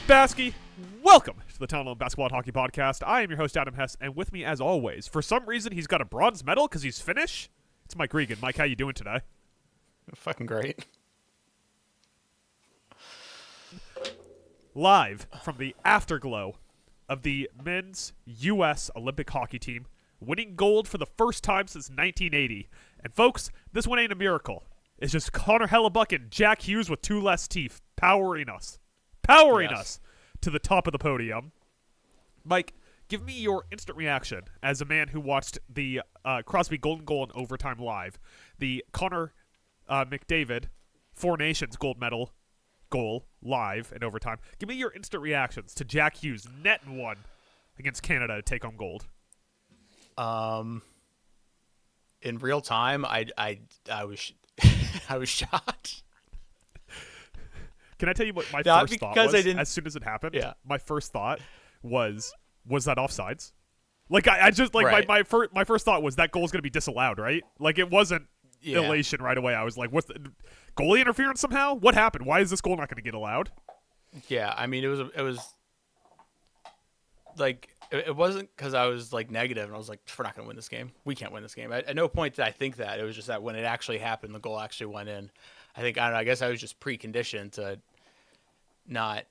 Basky, welcome to the Town Alone Basketball and Hockey Podcast. I am your host, Adam Hess, and with me, as always, for some reason, he's got a bronze medal because he's Finnish. It's Mike Regan. Mike, how you doing today? Fucking great. Live from the afterglow of the men's U.S. Olympic hockey team, winning gold for the first time since 1980. And folks, this one ain't a miracle. It's just Connor Hellebuyck and Jack Hughes with two less teeth powering us to the top of the podium. Mike, give me your instant reaction as a man who watched the Crosby golden goal in overtime live, the Connor McDavid Four Nations gold medal goal live in overtime. Give me your instant reactions to Jack Hughes net one against Canada to take home gold. In real time, I was I was shocked. Can I tell you what my first thought was as soon as it happened? Yeah. My first thought was that offsides? Like I just like right. my first thought was that goal's going to be disallowed, right? Like it wasn't elation right away. I was like, what's the goalie interference somehow? What happened? Why is this goal not going to get allowed? Yeah, I mean it was like it wasn't because I was like negative and I was like, we're not going to win this game. We can't win this game. At no point did I think that. It was just that when it actually happened, the goal actually went in. I guess I was just preconditioned to not.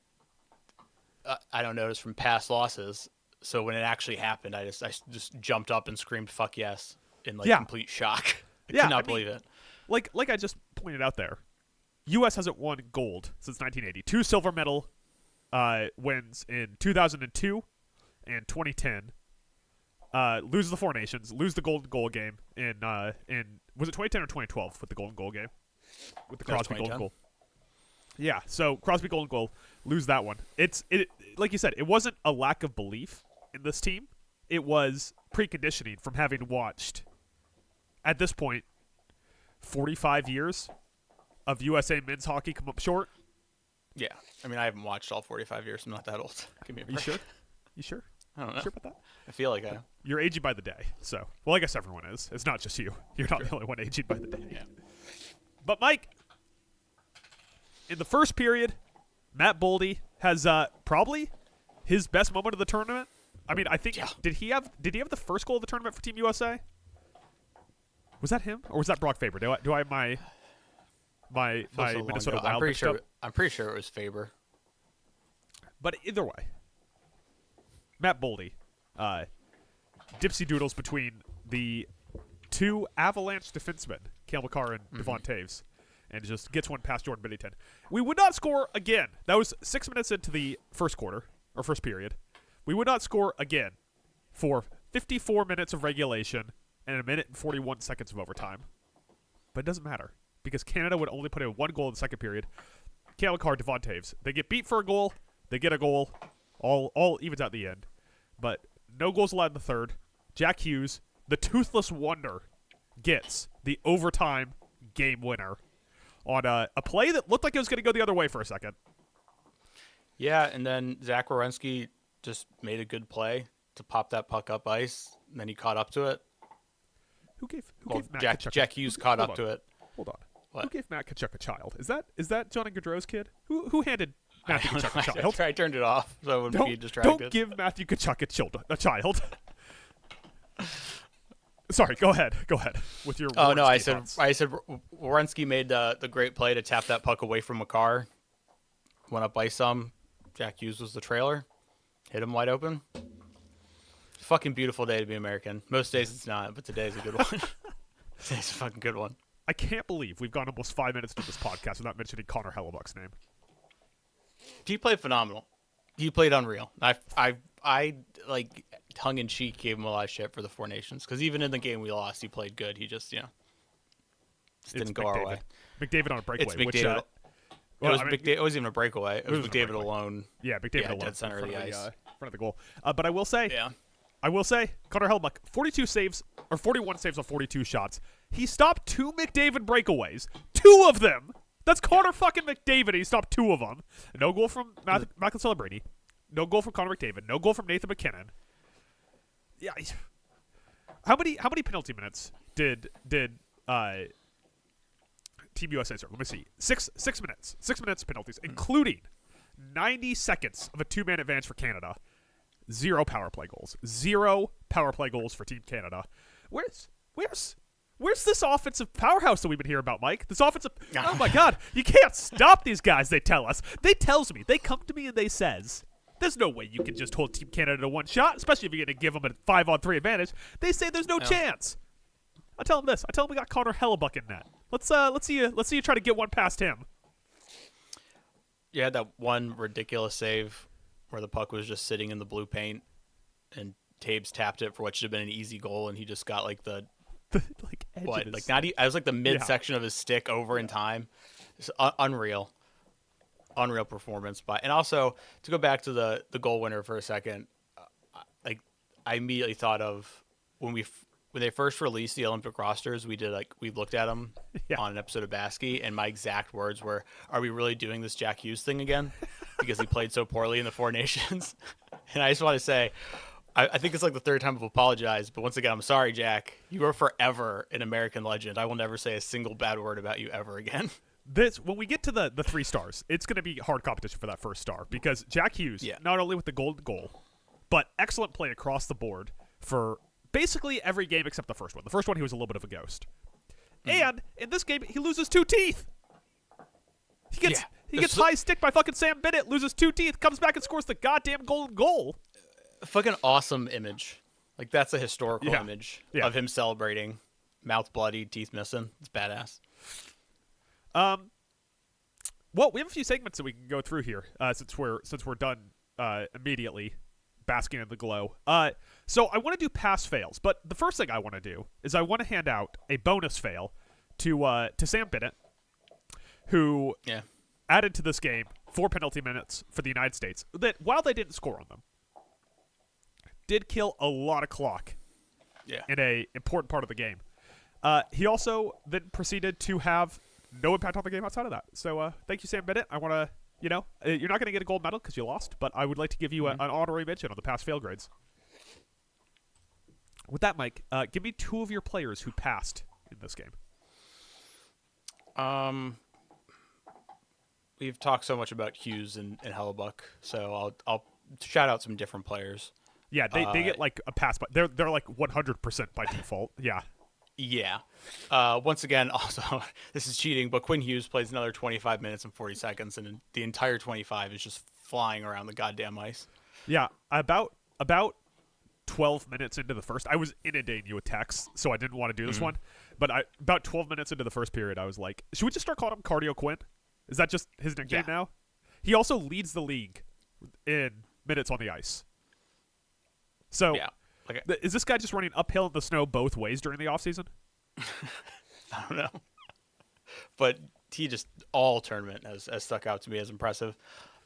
I don't notice from past losses. So when it actually happened, I just jumped up and screamed "fuck yes" in complete shock. I could not believe it. Like I just pointed out there, U.S. hasn't won gold since 1980. 2 silver medal wins in 2002 and 2010. Lose the Four Nations, lose the golden goal game in was it 2010 or 2012 with the golden goal game with the Crosby golden goal. Yeah, so Crosby golden goal, lose that one. It like you said, it wasn't a lack of belief in this team. It was preconditioning from having watched, at this point, 45 years of USA men's hockey come up short. Yeah, I mean I haven't watched all 45 years. I'm not that old. Give me a break. You sure? I don't know. You sure about that? I feel like I am. You're aging by the day, so well, I guess everyone is. It's not just you. You're not the only one aging by the day. Yeah. But Mike, in the first period, Matt Boldy has probably his best moment of the tournament. I mean, I think did he have the first goal of the tournament for Team USA? Was that him or was that Brock Faber? Do I have my Minnesota Wild? I'm pretty sure it was Faber. But either way, Matt Boldy, dipsy doodles between the two Avalanche defensemen, Cale Makar and Devon Taves, and just gets one past Jordan Binnington. We would not score again. That was 6 minutes into the first quarter, or first period. We would not score again for 54 minutes of regulation and 1 minute and 41 seconds of overtime. But it doesn't matter, because Canada would only put in one goal in the second period. Cale Makar, Devon Taves. They get beat for a goal. They get a goal. All evens out the end. But no goals allowed in the third. Jack Hughes, the toothless wonder, gets the overtime game winner on a play that looked like it was going to go the other way for a second. Yeah, and then Zach Werenski just made a good play to pop that puck up ice, and then he caught up to it. Who gave Matt Tkachuk Jack Hughes caught up to it. Hold on. What? Who gave Matt Tkachuk a child? Is that Johnny Gaudreau's kid? Who handed Matthew Tkachuk a child? I turned it off so I wouldn't be distracted. Don't give Matthew Tkachuk a child. Sorry, go ahead with your. Oh no, I said Werenski made the great play to tap that puck away from Makar. Went up ice some. Jack Hughes was the trailer. Hit him wide open. Fucking beautiful day to be American. Most days it's not, but today's a good one. Today's a fucking good one. I can't believe we've gone almost 5 minutes into this podcast without mentioning Connor Hellebuyck's name. He played phenomenal. He played unreal. I like tongue in cheek gave him a lot of shit for the Four Nations because even in the game we lost, he played good. He just didn't go our way. McDavid on a breakaway. It's McDavid. It wasn't even a breakaway. It was McDavid alone. Yeah, McDavid alone. Dead center of the ice. Front of the goal. But I will say, Connor Hellebuyck, 41 saves on 42 shots. He stopped 2 McDavid breakaways. 2 of them. That's Connor fucking McDavid. He stopped 2 of them. No goal from Michael Celebrini. No goal from Connor McDavid. No goal from Nathan McKinnon. Yeah. How many penalty minutes did Team USA serve? Let me see. 6 minutes. 6 minutes penalties, including 90 seconds of a 2-man advance for Canada. 0 power play goals. 0 power play goals for Team Canada. Where's this offensive powerhouse that we've been hearing about, Mike? This offensive... Oh, my God. You can't stop these guys, they tell us. They come to me and they says, there's no way you can just hold Team Canada to one shot, especially if you're going to give them a 5-on-3 advantage. They say there's no chance. I tell them this. I tell them we got Connor Hellebuyck in net. Let's see you try to get one past him. Yeah, that one ridiculous save where the puck was just sitting in the blue paint and Taves tapped it for what should have been an easy goal, and he just got like the edges. I was like the midsection of his stick over in time. It's unreal performance by. And also to go back to the goal winner for a second, I immediately thought of when they first released the Olympic rosters, we looked at them on an episode of Baskey, and my exact words were, "Are we really doing this Jack Hughes thing again?" Because he played so poorly in the Four Nations. And I just want to say, I think it's like the third time I've apologized, but once again, I'm sorry, Jack. You are forever an American legend. I will never say a single bad word about you ever again. When we get to the 3 stars, it's going to be hard competition for that first star because Jack Hughes, not only with the golden goal, but excellent play across the board for basically every game except the first one. The first one, he was a little bit of a ghost. And in this game, he loses 2 teeth. He gets high stick by fucking Sam Bennett, loses 2 teeth, comes back and scores the goddamn golden goal. Fucking awesome image. Like, that's a historical image of him celebrating. Mouth bloody, teeth missing. It's badass. Well, we have a few segments that we can go through here since we're done immediately basking in the glow. So I want to do pass fails, but the first thing I want to do is I want to hand out a bonus fail to Sam Bennett, who added to this game 4 penalty minutes for the United States that, while they didn't score on them, did kill a lot of clock in a important part of the game. He also then proceeded to have no impact on the game outside of that. So thank you, Sam Bennett. I want to, you're not going to get a gold medal because you lost, but I would like to give you an honorary mention on the pass fail grades. With that, Mike, give me 2 of your players who passed in this game. We've talked so much about Hughes and Hellebuyck, so I'll shout out some different players. Yeah, they get like a pass, but they're like 100% by default. Yeah. Yeah. Once again, also, this is cheating, but Quinn Hughes plays another 25 minutes and 40 seconds, and the entire 25 is just flying around the goddamn ice. Yeah, about 12 minutes into the first, I was inundating you with texts, so I didn't want to do this one. But about 12 minutes into the first period, I was like, should we just start calling him Cardio Quinn? Is that just his nickname now? He also leads the league in minutes on the ice. So, is this guy just running uphill in the snow both ways during the offseason? I don't know. But he just, all tournament has stuck out to me as impressive.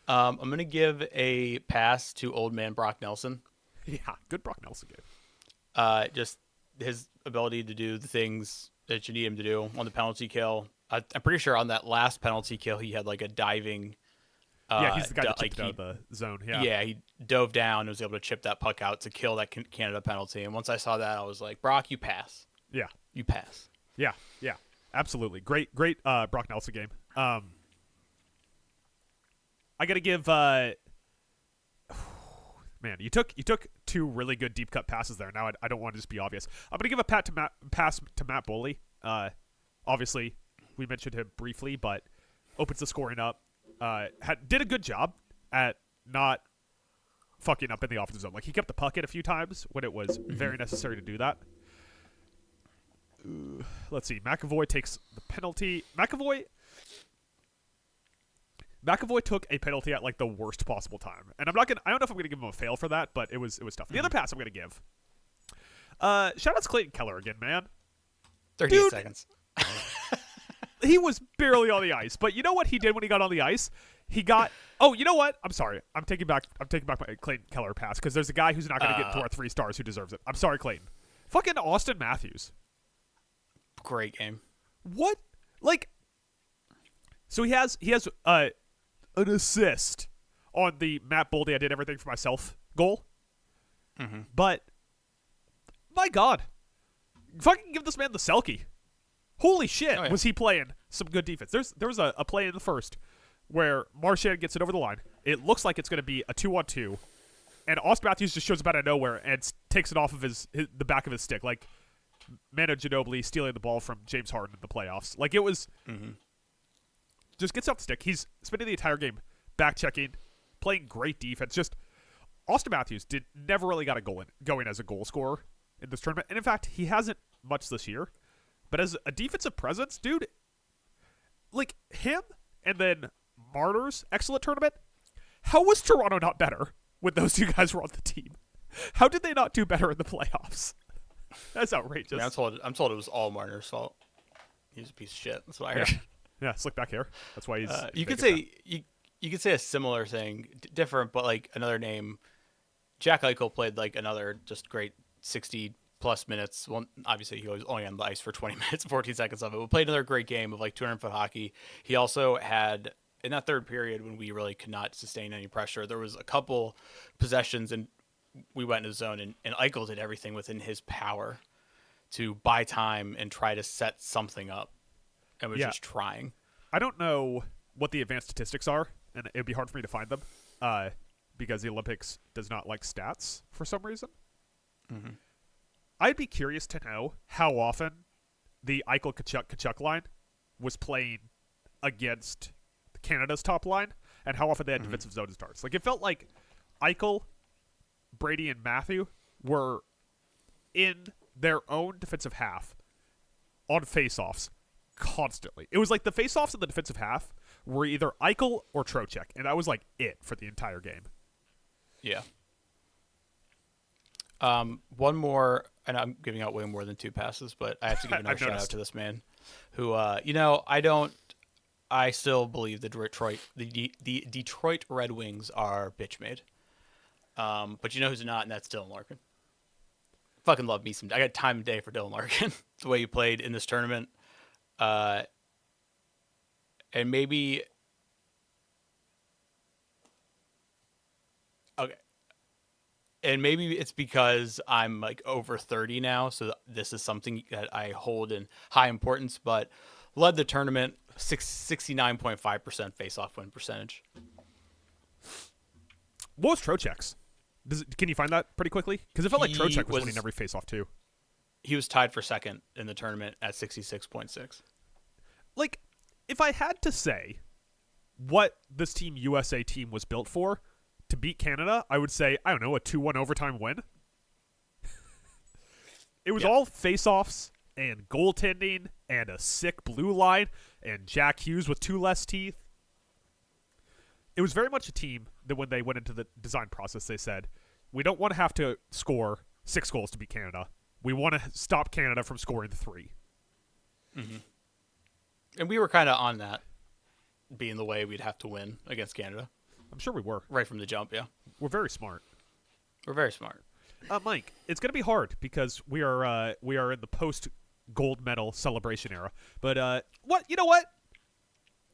I'm going to give a pass to old man Brock Nelson. Yeah, good Brock Nelson game. Just his ability to do the things that you need him to do on the penalty kill. I'm pretty sure on that last penalty kill, he had like a diving... he's the guy that chipped out of the zone. Yeah, he dove down and was able to chip that puck out to kill that Canada penalty. And once I saw that, I was like, Brock, you pass. Yeah. You pass. Yeah, absolutely. Great Brock Nelson game. I got to give... man, you took 2 really good deep cut passes there. Now I don't want to just be obvious. I'm going to give a pass to Matt Boley. Obviously, we mentioned him briefly, but opens the scoring up. Did a good job at not fucking up in the offensive zone. Like, he kept the puck in a few times when it was very necessary to do that. Let's see. McAvoy takes the penalty. McAvoy took a penalty at like the worst possible time, and I don't know if I'm gonna give him a fail for that, but it was tough. The other pass I'm gonna give. Shout out to Clayton Keller again, man. 38 seconds. He was barely on the ice, but you know what he did when he got on the ice? He got. Oh, you know what? I'm sorry. I'm taking back my Clayton Keller pass because there's a guy who's not going to get into our 3 stars who deserves it. I'm sorry, Clayton. Fucking Austin Matthews. Great game. What? Like, so he has an assist on the Matt Boldy I did everything for myself goal. But my God, fucking give this man the Selkie. Holy shit, was he playing some good defense. There was a play in the first where Marchand gets it over the line, It looks like it's going to be a 2-on-2, and Austin Matthews just shows up out of nowhere and takes it off of the back of his stick, like Manu Ginobili stealing the ball from James Harden in the playoffs. Like, it was just gets off the stick. He's spending the entire game back checking, playing great defense. Just Austin Matthews never really got a goal going as a goal scorer in this tournament, and in fact, he hasn't much this year. But as a defensive presence, dude, like him and then Marner's excellent tournament. How was Toronto not better when those two guys were on the team? How did they not do better in the playoffs? That's outrageous. I mean, I'm told it was all Marner's fault. He's a piece of shit. That's what I heard. Yeah, slick back hair. That's why he's. You could say you could say a similar thing, different, but like another name. Jack Eichel played like another just great 60+ minutes. Well, obviously he was only on the ice for 20 minutes, 14 seconds of it. But played another great game of like 200-foot hockey. He also had, in that third period when we really could not sustain any pressure, there was a couple possessions and we went into the zone and Eichel did everything within his power to buy time and try to set something up. And was just trying. I don't know what the advanced statistics are, and it would be hard for me to find them because the Olympics does not like stats for some reason. Mm-hmm. I'd be curious to know how often the Eichel-Kachuk line was playing against Canada's top line and how often they had defensive zone starts. Like, it felt like Eichel, Brady, and Matthew were in their own defensive half on face-offs constantly. It was like the face-offs in the defensive half were either Eichel or Trocheck, and that was like it for the entire game. Yeah. One more, and I'm giving out way more than 2 passes, but I have to give another shout out to this man who, I still believe the Detroit Red Wings are bitch made. But you know who's not, and that's Dylan Larkin. Fucking love me some. I got time of day for Dylan Larkin. The way he played in this tournament. And maybe okay. And maybe it's because I'm like over 30 now, so this is something that I hold in high importance, but led the tournament 69.5% face-off win percentage. What was Trocheck's? Can you find that pretty quickly? Because it felt like Trocheck was winning every face-off too. He was tied for second in the tournament at 66.6. Like, if I had to say what this Team USA team was built for to beat Canada, I would say, I don't know, a 2-1 overtime win. It was all face-offs and goaltending and a sick blue line and Jack Hughes with 2 less teeth. It was very much a team that when they went into the design process, they said, we don't want to have to score 6 goals to beat Canada. We want to stop Canada from scoring 3. Mm-hmm. And we were kind of on that being the way we'd have to win against Canada. I'm sure we were. Right from the jump, yeah. We're very smart. We're very smart. Mike, it's going to be hard because we are in the post-gold medal celebration era. But what? You know what?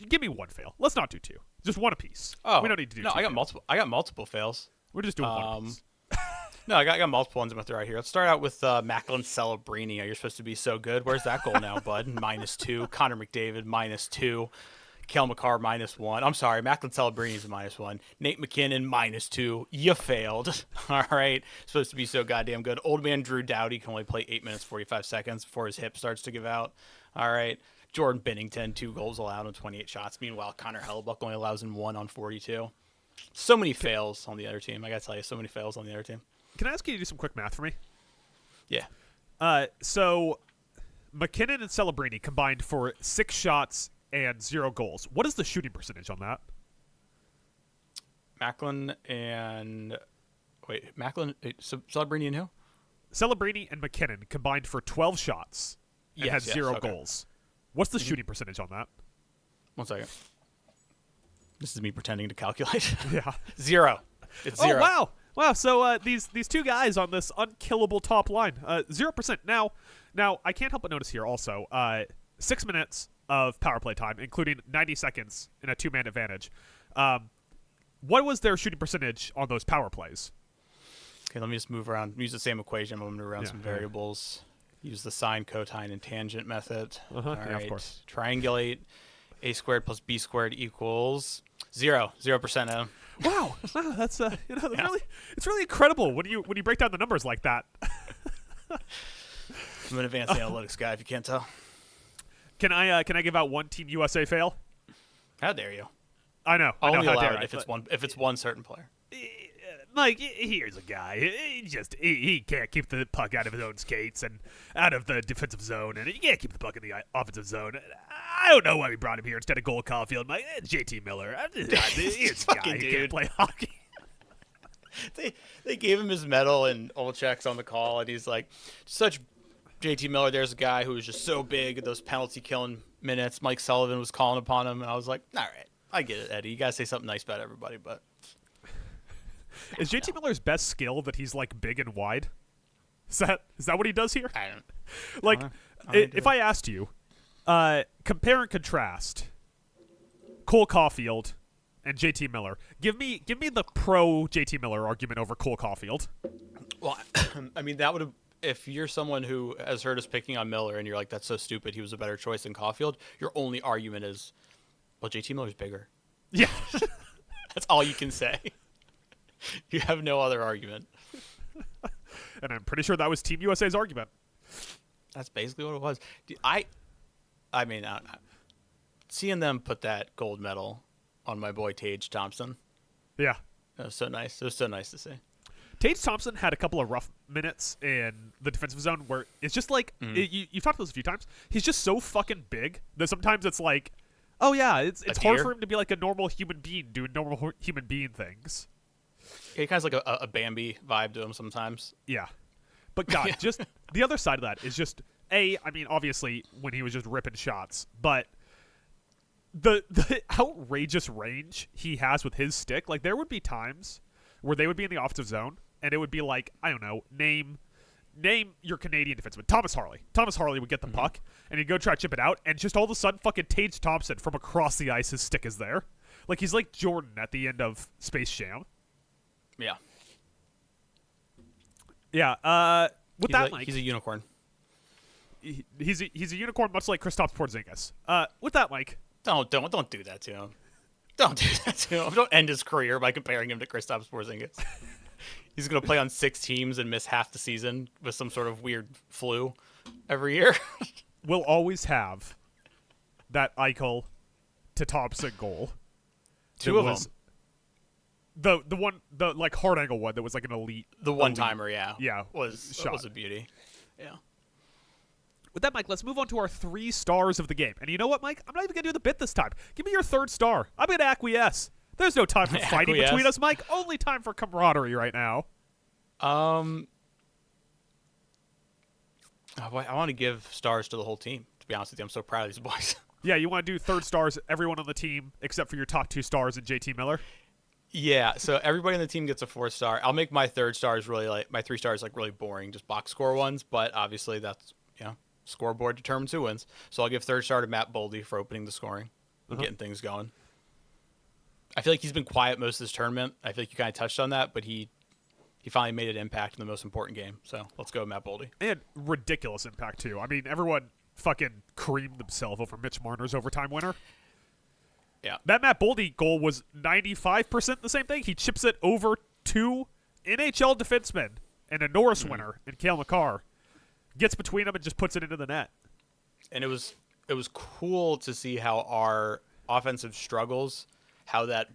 Give me 1 fail. Let's not do 2. Just 1 apiece. Oh, we don't need to do 2. No, I got multiple fails. We're just doing 1 apiece. No, I got multiple ones I'm going to throw out here. Let's start out with Macklin Celebrini. You're supposed to be so good. Where's that goal now, bud? -2. Connor McDavid, -2. Cale Makar, -1. I'm sorry, Macklin Celebrini is a -1. Nate McKinnon, -2. You failed. All right. Supposed to be so goddamn good. Old man Drew Doughty can only play 8 minutes, 45 seconds before his hip starts to give out. All right. Jordan Binnington, 2 goals allowed on 28 shots. Meanwhile, Connor Hellebuyck only allows in 1 on 42. So many fails on the other team. I got to tell you, so many fails on the other team. Can I ask you to do some quick math for me? Yeah. So McKinnon and Celebrini combined for 6 shots and 0 goals. What is the shooting percentage on that? Macklin and Celebrini and who? Celebrini and McKinnon combined for 12 shots and had 0 okay. goals. What's the shooting percentage on that? 1 second. This is me pretending to calculate. Yeah. 0. It's 0. Oh, wow. So these 2 guys on this unkillable top line, 0%. Now I can't help but notice here also 6 minutes of power play time, including 90 seconds in a 2-man advantage. What was their shooting percentage on those power plays? Okay, let me just move around. Use the same equation. I'm going to move around some variables. Use the sine, cotine, and tangent method. All right. Of course. Triangulate. A² + B² equals 0. 0%. Adam. Wow, that's that's Yeah. it's really incredible when you break down the numbers like that. I'm an advanced analytics guy, if you can't tell. Can I give out one Team USA fail? How dare you? I know. I'll I know. only How allow dare it I? if it's one certain player. Like, here's a guy. He can't keep the puck out of his own skates and out of the defensive zone, and he can't keep the puck in the offensive zone. I don't know why we brought him here instead of Cole Caulfield. I'm like, JT Miller. Here's a guy fucking who dude. can't play hockey. They gave him his medal, and Olczyk's on the call, and he's like, such JT Miller. There's a guy who was just so big at those penalty killing minutes. Mike Sullivan was calling upon him, and I was like, all right, I get it, Eddie. You gotta say something nice about everybody, but Is JT Miller's best skill that he's like big and wide? Is that what he does here? I don't. Like, I don't if I asked you, compare and contrast Cole Caulfield and JT Miller. Give me the pro JT Miller argument over Cole Caulfield. Well, I mean, that would have. If you're someone who has heard us picking on Miller and you're like, that's so stupid, he was a better choice than Caulfield, your only argument is, well, JT Miller's bigger. Yeah. That's all you can say. You have no other argument. And I'm pretty sure that was Team USA's argument. That's basically what it was. I mean, seeing them put that gold medal on my boy Tage Thompson, Yeah. that was so nice. It was so nice to see. Tage Thompson had a couple of rough minutes in the defensive zone where it's just like, you've talked about this a few times, he's just so fucking big that sometimes it's like, oh yeah, it's hard for him to be like a normal human being doing normal human being things. Yeah, he kind of has like a Bambi vibe to him sometimes. Yeah. But God, just the other side of that is just, I mean, obviously when he was just ripping shots, but the outrageous range he has with his stick, like there would be times where they would be in the offensive zone and it would be like, I don't know, name your Canadian defenseman, Thomas Harley. Thomas Harley would get the puck and he'd go try to chip it out, and just all of a sudden fucking Tage Thompson from across the ice, his stick is there. Like he's like Jordan at the end of Space Jam. Yeah. Yeah. With that, Mike, he's a unicorn. he's a unicorn, much like Kristaps Porzingis. With that, Mike, Don't do that to him. Don't do that to him. Don't end his career by comparing him to Kristaps Porzingis. He's gonna play on 6 teams and miss half the season with some sort of weird flu every year. we'll always have that Eichel to Thompson goal. Two of them. The one, the like hard angle one that was like an elite. The one timer, yeah, was a beauty. Yeah. With that, Mike, let's move on to our 3 stars of the game. And you know what, Mike? I'm not even gonna do the bit this time. Give me your 3rd star. I'm gonna acquiesce. There's no time for fighting between us, Mike. Only time for camaraderie right now. I want to give stars to the whole team. To be honest with you, I'm so proud of these boys. Yeah, you want to do 3rd stars, everyone on the team except for your top 2 stars and JT Miller. Yeah, so everybody on the team gets a 4th star. I'll make my 3rd stars really my 3 stars like really boring, just box score ones. But obviously that's scoreboard determines who wins. So I'll give 3rd star to Matt Boldy for opening the scoring and getting things going. I feel like he's been quiet most of this tournament. I feel like you kind of touched on that, but he finally made an impact in the most important game. So let's go with Matt Boldy. And ridiculous impact too. I mean, everyone fucking creamed themselves over Mitch Marner's overtime winner. Yeah. That Matt Boldy goal was 95% the same thing. He chips it over 2 NHL defensemen and a Norris winner in Cale Makar. Gets between them and just puts it into the net. And it was cool to see how our offensive struggles, how that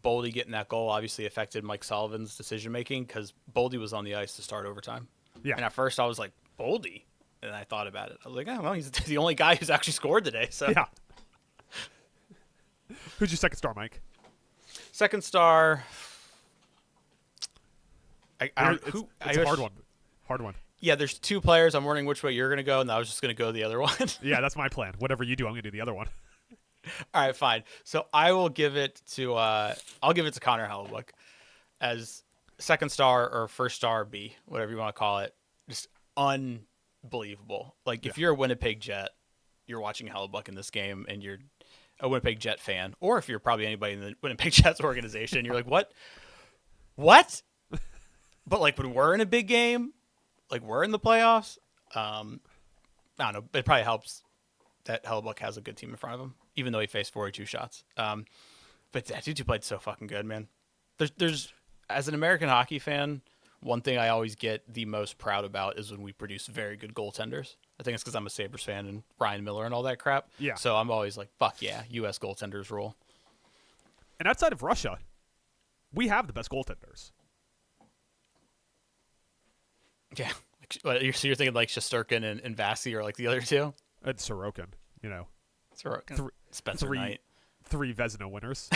Boldy getting that goal obviously affected Mike Sullivan's decision making, because Boldy was on the ice to start overtime. Yeah. And at first I was like, Boldy? And I thought about it. I was like, oh, well, he's the only guy who's actually scored today. So Yeah. Who's your 2nd star, Mike? 2nd star. It's a hard one. Hard one. Yeah, there's 2 players. I'm wondering which way you're going to go, and I was just going to go the other one. Yeah, that's my plan. Whatever you do, I'm going to do the other one. All right, fine. So I will give it to Connor Hellebuyck as 2nd star or 1st star B, whatever you want to call it. Just unbelievable. Like if you're a Winnipeg Jet, you're watching Hellebuyck in this game, and you're a Winnipeg Jet fan, or if you're probably anybody in the Winnipeg Jets organization, you're like, what? But like when we're in a big game, like we're in the playoffs, I don't know. It probably helps that Hellebuyck has a good team in front of him, even though he faced 42 shots. But that dude played so fucking good, man. there's as an American hockey fan, one thing I always get the most proud about is when we produce very good goaltenders. I think it's because I'm a Sabres fan and Ryan Miller and all that crap. Yeah. So I'm always like, fuck yeah, U.S. goaltenders rule. And outside of Russia, we have the best goaltenders. Yeah. So you're thinking like Shesterkin and Vasi are like the other two? And Sorokin, you know. Sorokin. Spencer Knight. 3 Vezina winners.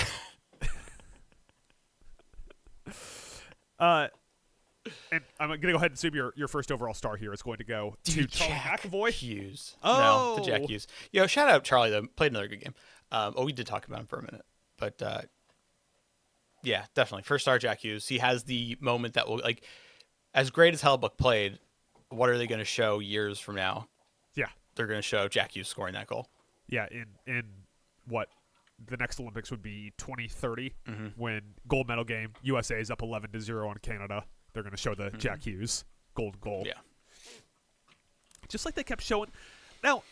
And I'm going to go ahead and assume your first overall star here is going to go to Charlie McAvoy. Hughes. Oh. No, to Jack Hughes. Yo, shout out Charlie, though. Played another good game. We did talk about him for a minute. But, yeah, definitely. First star, Jack Hughes. He has the moment that will, like, as great as Hellebuyck played, what are they going to show years from now? Yeah. They're going to show Jack Hughes scoring that goal. Yeah, in what the next Olympics would be 2030 when gold medal game, USA is up 11-0 on Canada. They're going to show the Jack Hughes gold goal. Yeah. Just like they kept showing. Now,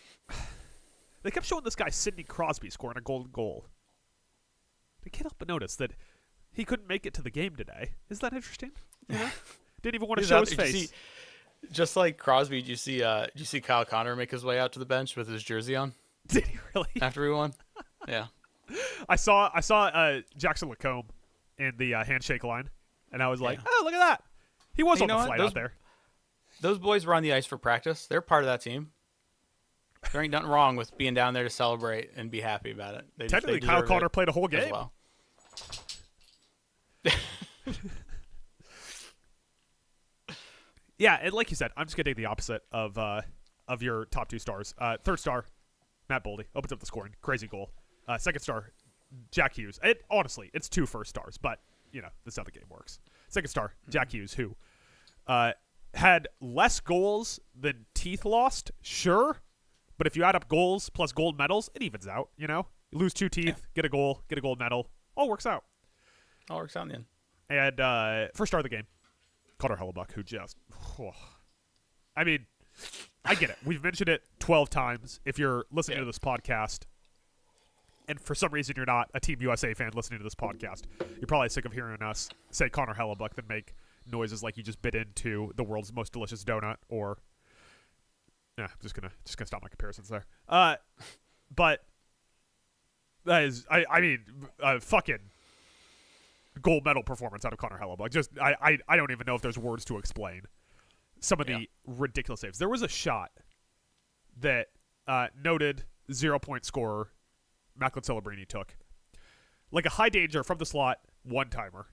they kept showing this guy, Sidney Crosby, scoring a golden goal. I can't help but notice that he couldn't make it to the game today. Isn't that interesting? Yeah. Didn't even want to show his face. Just like Crosby, did you see Kyle Connor make his way out to the bench with his jersey on? Did he really? After he won? Yeah. I saw Jackson Lacombe in the handshake line, and I was like, Yeah. oh, look at that. He was on the flight out there. Those boys were on the ice for practice. They're part of that team. There ain't nothing wrong with being down there to celebrate and be happy about it. Technically, Kyle Connor played a whole game. Well. Yeah, and like you said, I'm just going to take the opposite of your top 2 stars. Third star, Matt Boldy. Opens up the scoring. Crazy goal. Second star, Jack Hughes. Honestly, it's 2 first stars, but, you know, this is how the game works. Second star, Jack Hughes, who had less goals than teeth lost, sure. But if you add up goals plus gold medals, it evens out, you know? You lose 2 teeth, get a gold medal. All works out. All works out in the end. And first star of the game, Connor Hellebuyck, who just... I mean, I get it. We've mentioned it 12 times. If you're listening to this podcast, and for some reason you're not a Team USA fan listening to this podcast, you're probably sick of hearing us say Connor Hellebuyck then make noises like you just bit into the world's most delicious donut, or... I'm just gonna stop my comparisons there. But that is, I mean, fucking gold medal performance out of Connor Hellebuyck. Just I don't even know if there's words to explain some of the ridiculous saves. There was a shot that noted 0-point scorer Macklin Celebrini took, like a high danger from the slot, one-timer,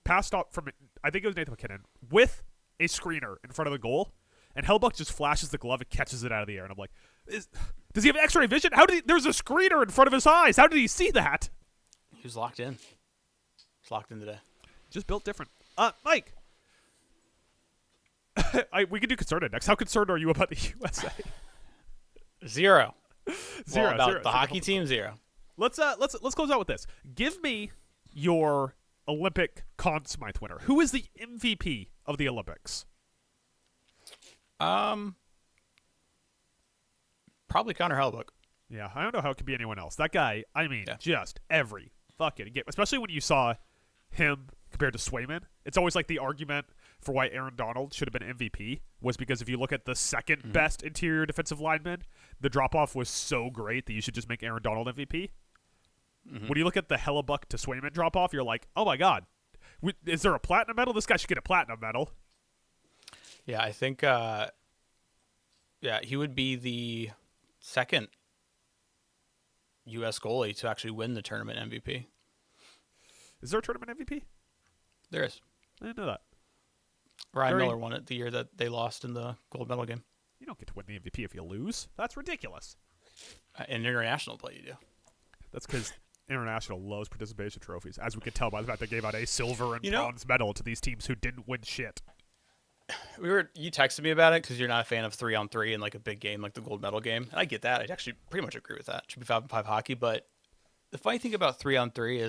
passed off from, I think it was Nathan McKinnon, with a screener in front of the goal, and Hellebuyck just flashes the glove and catches it out of the air. And I'm like, does he have X-ray vision? There's a screener in front of his eyes. How did he see that? He was locked in. He's locked in today. Just built different. Mike, we could do concerned next. How concerned are you about the USA? Zero. Zero. Well, about zero. the hockey team, zero. Let's close out with this. Give me your Olympic Conn Smythe winner. Who is the MVP of the Olympics? Probably Connor Hellebuyck. Yeah, I don't know how it could be anyone else. That guy, I mean, just every fucking game, especially when you saw him compared to Swayman. It's always like the argument for why Aaron Donald should have been MVP was because if you look at the second best interior defensive lineman, the drop-off was so great that you should just make Aaron Donald MVP. When you look at the Hellebuyck to Swayman drop-off, you're like, oh my God, is there a platinum medal? This guy should get a platinum medal. Yeah, I think he would be the second U.S. goalie to actually win the tournament MVP. Is there a tournament MVP? There is. I didn't know that. Ryan Miller won it the year that they lost in the gold medal game. You don't get to win the MVP if you lose. That's ridiculous. In international play, you do. That's because international loves participation trophies, as we could tell by the fact they gave out a silver and bronze medal to these teams who didn't win shit. You texted me about it because you're not a fan of 3-on-3 in like a big game like the gold medal game. And I get that. I actually pretty much agree with that. It should be 5-on-5 hockey. But the funny thing about 3-on-3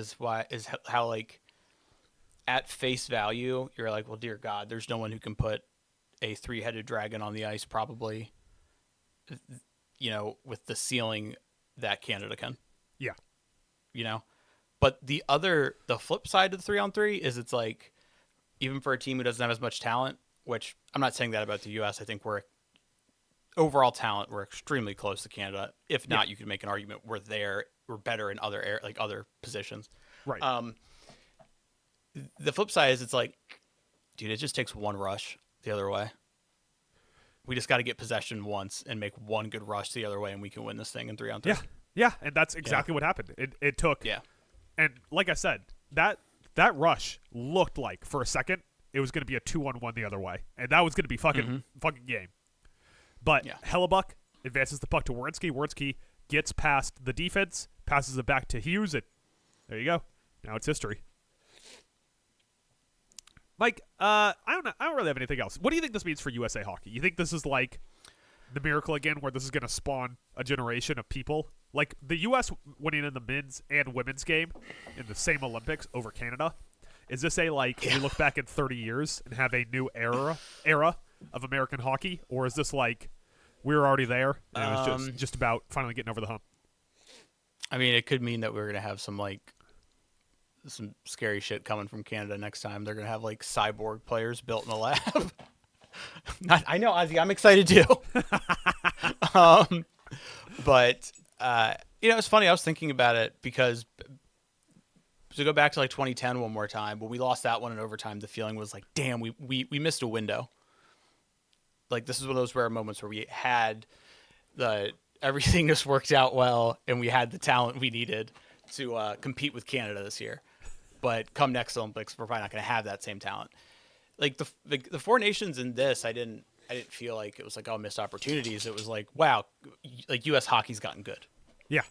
is how like at face value you're like, well, dear God, there's no one who can put a 3-headed dragon on the ice probably, you know, with the ceiling that Canada can. Yeah. You know, But the flip side of the 3-on-3 is it's like, even for a team who doesn't have as much talent, which I'm not saying that about the U.S. I think we're overall talent, we're extremely close to Canada. If not, you could make an argument we're better in other other positions. Right. The flip side is it's like, dude, it just takes one rush the other way. We just got to get possession once and make one good rush the other way, and we can win this thing in 3-on-3. Yeah, and that's exactly what happened. It took. Yeah. And like I said, that rush looked like for a second it was going to be a 2-on-1 the other way, and that was going to be fucking game. But Hellebuyck advances the puck to Werenski. Werenski gets past the defense, passes it back to Hughes, and there you go. Now it's history. Mike, I don't really have anything else. What do you think this means for USA hockey? You think this is like the miracle again, where this is going to spawn a generation of people? Like the U.S. winning in the men's and women's game in the same Olympics over Canada. Is this we look back in 30 years and have a new era of American hockey? Or is this like we were already there and it was just about finally getting over the hump? I mean, it could mean that we're going to have some scary shit coming from Canada next time. They're going to have cyborg players built in the lab. I know, Ozzy, I'm excited too. But it's funny. I was thinking about it because to go back to 2010 one more time, when we lost that one in overtime, the feeling was like, damn, we missed a window. This is one of those rare moments where we had everything just worked out well, and we had the talent we needed to compete with Canada this year. But come next Olympics, we're probably not going to have that same talent. The four nations in this, I didn't feel like it was missed opportunities. It was like, wow, U.S. hockey's gotten good. Yeah.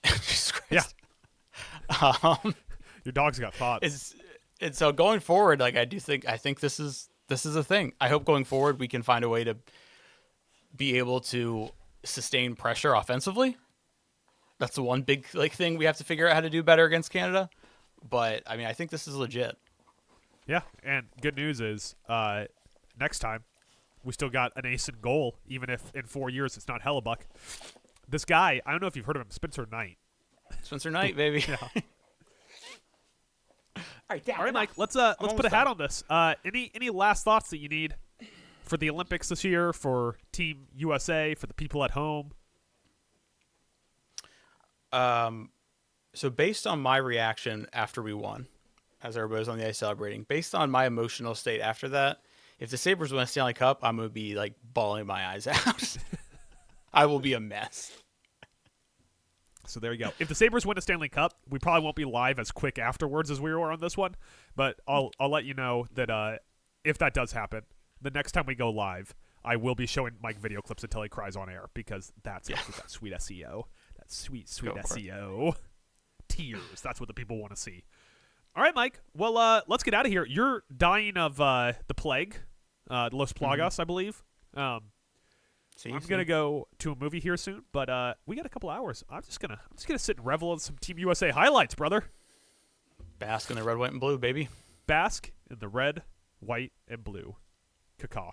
Jesus Christ. Yeah. Your dog's got thoughts. And so going forward, I think this is a thing. I hope going forward we can find a way to be able to sustain pressure offensively. That's the one big thing we have to figure out how to do better against Canada. But I mean, I think this is legit. Yeah, and good news is next time we still got an ace in goal, even if in 4 years it's not Hellebuyck. This guy, I don't know if you've heard of him, Spencer Knight. Spencer Knight, baby. Yeah. All right, Mike. Let's put a hat on this. Any last thoughts that you need for the Olympics this year, for Team USA, for the people at home? So based on my reaction after we won, as everybody was on the ice celebrating, based on my emotional state after that, if the Sabres win a Stanley Cup, I'm going to be bawling my eyes out. I will be a mess. So there you go. If the Sabres win a Stanley Cup, we probably won't be live as quick afterwards as we were on this one, but I'll let you know that if that does happen, the next time we go live, I will be showing Mike video clips until he cries on air, because that's that sweet SEO. That sweet SEO. Tears. That's what the people want to see. All right, Mike. Well, let's get out of here. You're dying of the plague, Los Plagas, I believe. I'm gonna go to a movie here soon, but we got a couple hours. I'm just gonna sit and revel in some Team USA highlights, brother. Bask in the red, white, and blue, baby. Bask in the red, white, and blue. Caca.